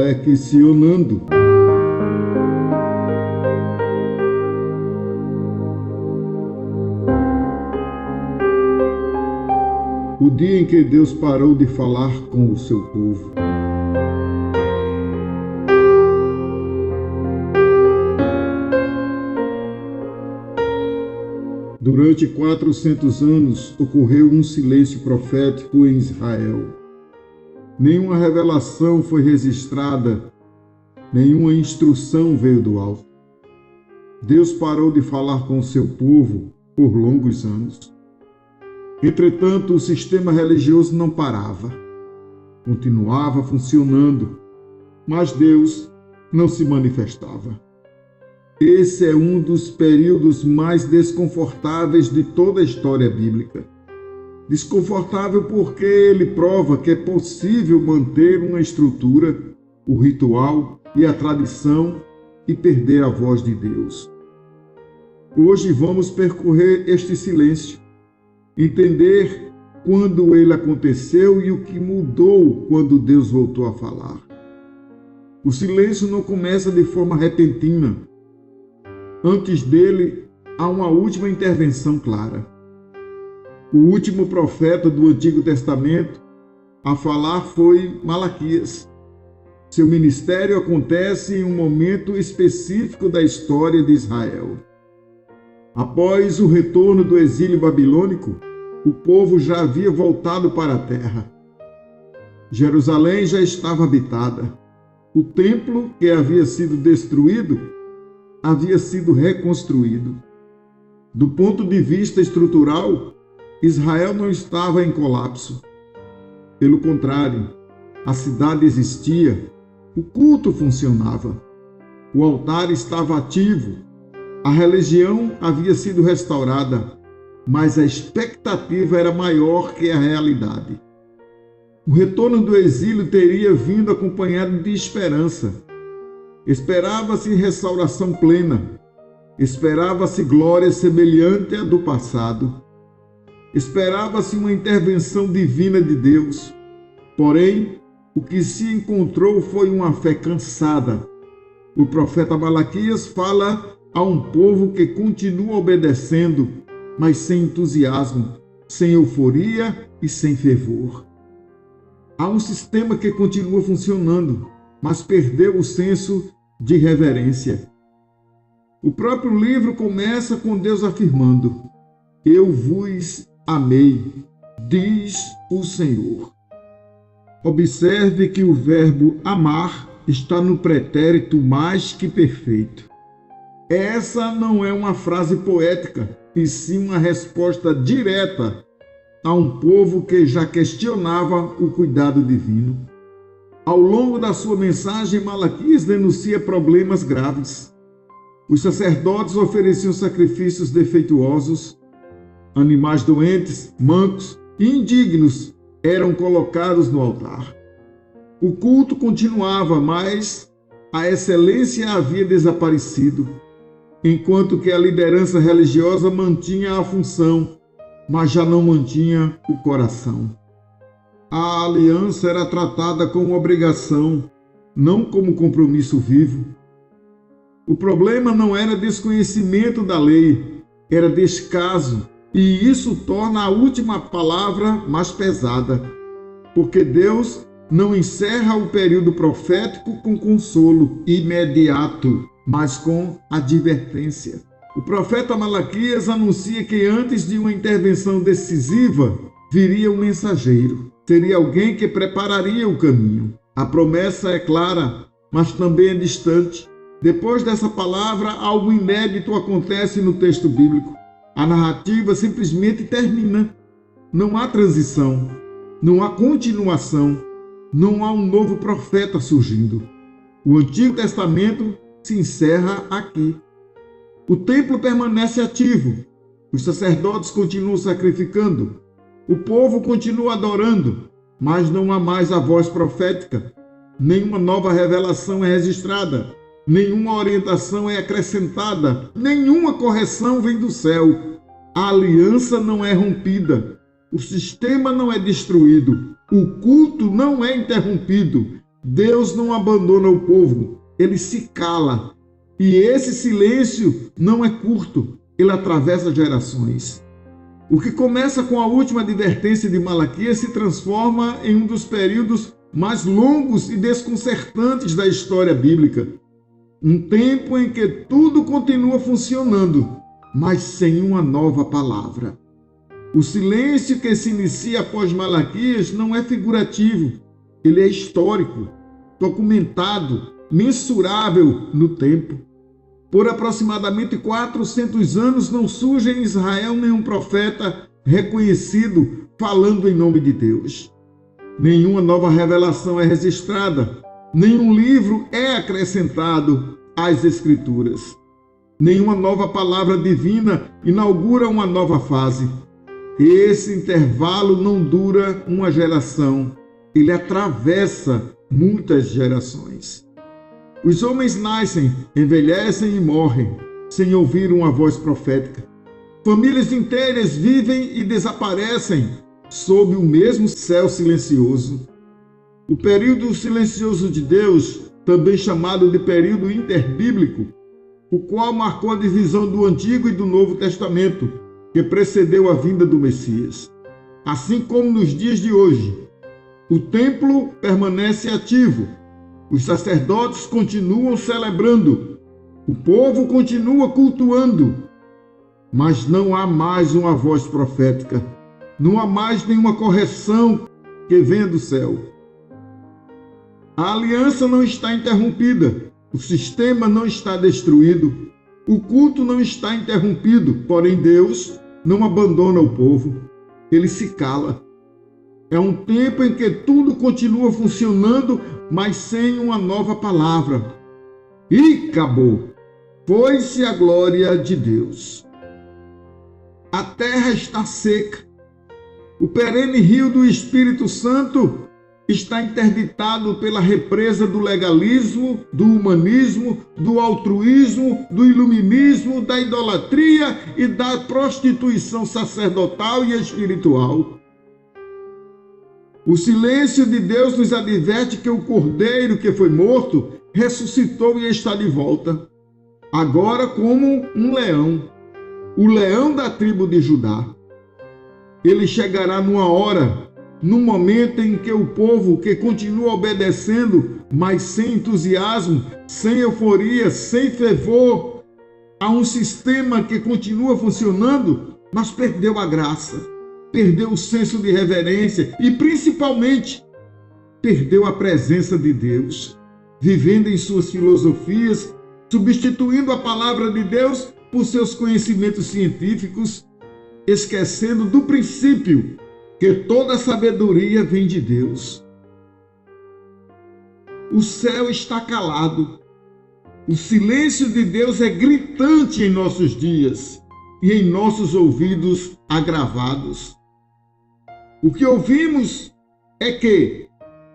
reflexionando. O dia em que Deus parou de falar com o seu povo. Durante 400 anos ocorreu um silêncio profético em Israel. Nenhuma revelação foi registrada, nenhuma instrução veio do alto. Deus parou de falar com o seu povo por longos anos. Entretanto, o sistema religioso não parava. Continuava funcionando, mas Deus não se manifestava. Esse é um dos períodos mais desconfortáveis de toda a história bíblica. Desconfortável porque ele prova que é possível manter uma estrutura, o ritual e a tradição e perder a voz de Deus. Hoje vamos percorrer este silêncio, entender quando ele aconteceu e o que mudou quando Deus voltou a falar. O silêncio não começa de forma repentina. Antes dele, há uma última intervenção clara. O último profeta do Antigo Testamento a falar foi Malaquias. Seu ministério acontece em um momento específico da história de Israel. Após o retorno do exílio babilônico, o povo já havia voltado para a terra. Jerusalém já estava habitada. O templo, que havia sido destruído, havia sido reconstruído. Do ponto de vista estrutural, Israel não estava em colapso. Pelo contrário, a cidade existia, o culto funcionava, o altar estava ativo, a religião havia sido restaurada, mas a expectativa era maior que a realidade. O retorno do exílio teria vindo acompanhado de esperança. Esperava-se restauração plena, esperava-se glória semelhante à do passado, esperava-se uma intervenção divina de Deus. Porém, o que se encontrou foi uma fé cansada. O profeta Malaquias fala a um povo que continua obedecendo, mas sem entusiasmo, sem euforia e sem fervor. Há um sistema que continua funcionando, mas perdeu o senso de reverência. O próprio livro começa com Deus afirmando: "Eu vos amei, diz o Senhor." Observe que o verbo amar está no pretérito mais que perfeito. Essa não é uma frase poética, e sim uma resposta direta a um povo que já questionava o cuidado divino. Ao longo da sua mensagem, Malaquias denuncia problemas graves. Os sacerdotes ofereciam sacrifícios defeituosos, animais doentes, mancos e indignos eram colocados no altar. O culto continuava, mas a excelência havia desaparecido, enquanto que a liderança religiosa mantinha a função, mas já não mantinha o coração. A aliança era tratada como obrigação, não como compromisso vivo. O problema não era desconhecimento da lei, era descaso, e isso torna a última palavra mais pesada, porque Deus não encerra o período profético com consolo imediato, mas com advertência. O profeta Malaquias anuncia que antes de uma intervenção decisiva, viria um mensageiro. Seria alguém que prepararia o caminho. A promessa é clara, mas também é distante. Depois dessa palavra, algo inédito acontece no texto bíblico. A narrativa simplesmente termina. Não há transição, não há continuação, não há um novo profeta surgindo. O Antigo Testamento se encerra aqui. O templo permanece ativo, os sacerdotes continuam sacrificando, o povo continua adorando, mas não há mais a voz profética. Nenhuma nova revelação é registrada, nenhuma orientação é acrescentada, nenhuma correção vem do céu. A aliança não é rompida, o sistema não é destruído, o culto não é interrompido, Deus não abandona o povo, ele se cala. E esse silêncio não é curto, ele atravessa gerações. O que começa com a última advertência de Malaquias se transforma em um dos períodos mais longos e desconcertantes da história bíblica. Um tempo em que tudo continua funcionando, mas sem uma nova palavra. O silêncio que se inicia após Malaquias não é figurativo, ele é histórico, documentado, mensurável no tempo. Por aproximadamente 400 anos não surge em Israel nenhum profeta reconhecido falando em nome de Deus. Nenhuma nova revelação é registrada, nenhum livro é acrescentado às Escrituras. Nenhuma nova palavra divina inaugura uma nova fase. Esse intervalo não dura uma geração, ele atravessa muitas gerações. Os homens nascem, envelhecem e morrem, sem ouvir uma voz profética. Famílias inteiras vivem e desaparecem sob o mesmo céu silencioso. O período silencioso de Deus, também chamado de período interbíblico, o qual marcou a divisão do Antigo e do Novo Testamento, que precedeu a vinda do Messias. Assim como nos dias de hoje, o templo permanece ativo, os sacerdotes continuam celebrando, o povo continua cultuando, mas não há mais uma voz profética, não há mais nenhuma correção que venha do céu. A aliança não está interrompida, o sistema não está destruído, o culto não está interrompido, porém Deus não abandona o povo, ele se cala. É um tempo em que tudo continua funcionando, mas sem uma nova palavra. E acabou. Foi-se a glória de Deus. A terra está seca. O perene rio do Espírito Santo está interditado pela represa do legalismo, do humanismo, do altruísmo, do iluminismo, da idolatria e da prostituição sacerdotal e espiritual. O silêncio de Deus nos adverte que o cordeiro que foi morto ressuscitou e está de volta, agora como um leão, o leão da tribo de Judá. Ele chegará numa hora, num momento em que o povo que continua obedecendo, mas sem entusiasmo, sem euforia, sem fervor, a um sistema que continua funcionando, mas perdeu a graça, perdeu o senso de reverência e, principalmente, perdeu a presença de Deus, vivendo em suas filosofias, substituindo a palavra de Deus por seus conhecimentos científicos, esquecendo do princípio que toda sabedoria vem de Deus. O céu está calado. O silêncio de Deus é gritante em nossos dias e em nossos ouvidos agravados. O que ouvimos é que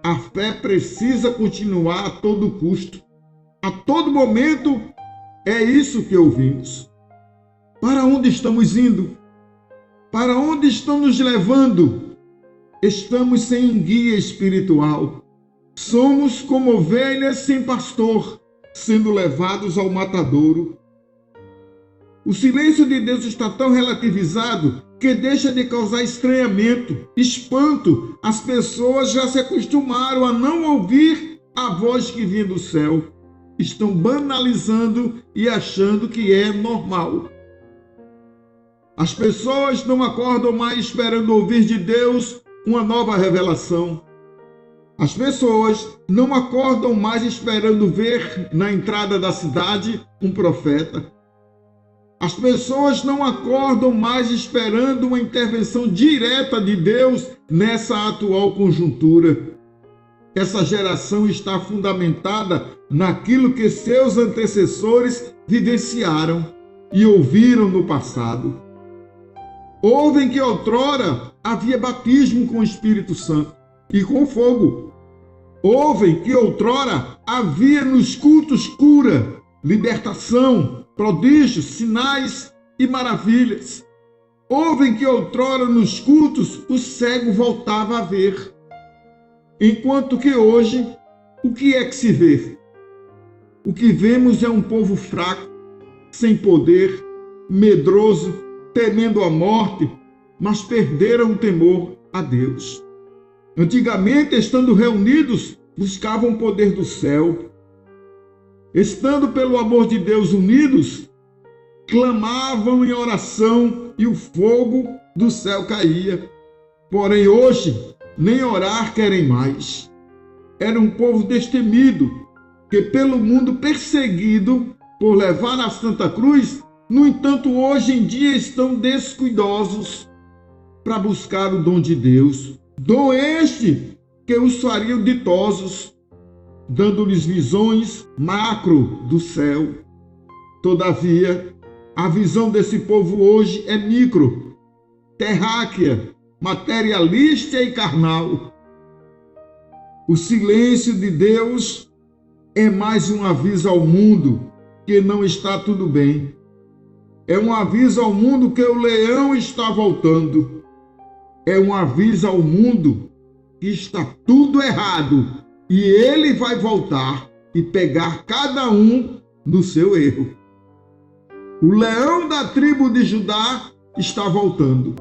a fé precisa continuar a todo custo. A todo momento é isso que ouvimos. Para onde estamos indo? Para onde estão nos levando? Estamos sem um guia espiritual. Somos como ovelhas sem pastor, sendo levados ao matadouro. O silêncio de Deus está tão relativizado que deixa de causar estranhamento, espanto. As pessoas já se acostumaram a não ouvir a voz que vinha do céu. Estão banalizando e achando que é normal. As pessoas não acordam mais esperando ouvir de Deus uma nova revelação. As pessoas não acordam mais esperando ver na entrada da cidade um profeta. As pessoas não acordam mais esperando uma intervenção direta de Deus nessa atual conjuntura. Essa geração está fundamentada naquilo que seus antecessores vivenciaram e ouviram no passado. Ouvem que outrora havia batismo com o Espírito Santo e com fogo. Ouvem que outrora havia nos cultos cura, libertação, prodígios, sinais e maravilhas. Ouvem que outrora nos cultos o cego voltava a ver. Enquanto que hoje O que é que se vê? O que vemos é um povo fraco, sem poder, medroso, temendo a morte, mas perderam o temor a Deus. Antigamente, estando reunidos, buscavam o poder do céu. Estando pelo amor de Deus unidos, clamavam em oração e o fogo do céu caía. Porém, hoje, nem orar querem mais. Era um povo destemido, que pelo mundo perseguido por levar a Santa Cruz, no entanto, hoje em dia estão descuidosos para buscar o dom de Deus. Dom este que os faria ditosos, dando-lhes visões macro do céu. Todavia, a visão desse povo hoje é micro, terráquea, materialista e carnal. O silêncio de Deus é mais um aviso ao mundo que não está tudo bem. É um aviso ao mundo que o leão está voltando. É um aviso ao mundo que está tudo errado e ele vai voltar e pegar cada um no seu erro. O leão da tribo de Judá está voltando.